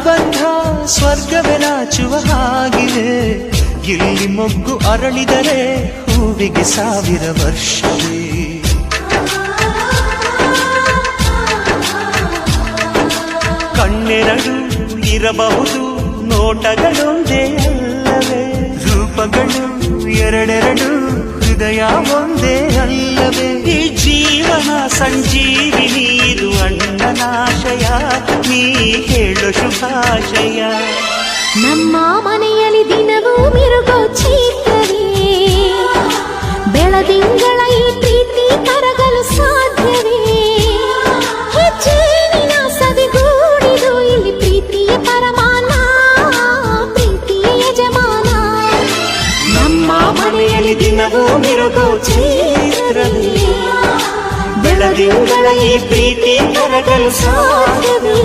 ಅನುಬಂಧ ಸ್ವರ್ಗವೇ ನಾಚುವ ಹಾಗಿದೆ. ಇಲ್ಲಿ ಮೊಗ್ಗು ಅರಳಿದರೆ ಹೂವಿಗೆ 1000 ವರ್ಷವೇ. ಕಣ್ಣೆರಡು ಇರಬಹುದು, ನೋಟಗಳೊಂದೇ ಅಲ್ಲವೇ? ರೂಪಗಳು ಎರಡೆರಡು, ಹೃದಯ ಒಂದೇ ಅಲ್ಲವೇ? ಈ ಜೀವನ ಸಂಜೀವಿನಿ, ಇದು ಅಣ್ಣನಾಶಯ, ನೀ ಹೇಳು ಶುಭಾಶಯ. ನಮ್ಮ ಮನೆಯಲ್ಲಿ ದಿನವೂ ಮಿರುಗೋ ಚೈತ್ರವೇ, ಬೆಳದಿಂಗಳ ಈ ಪ್ರೀತಿ ಕರಗಲು ಸಾಧ್ಯವೇ? ಹೆಚ್ಚೇನಿನ ಸವಿಗೂಡಿದು ಇಲ್ಲಿ ಪ್ರೀತಿಯ ಪರಮಾನ, ಪ್ರೀತಿಯ ಯಜಮಾನ. ನಮ್ಮ ಮನೆಯಲ್ಲಿ ದಿನವೂ ಮಿರುಗೋ ಚೈತ್ರವೇ, ಬೆಳದಿಂಗಳ ಈ ಪ್ರೀತಿ ಕರಗಲು ಸಾಧ್ಯವೇ?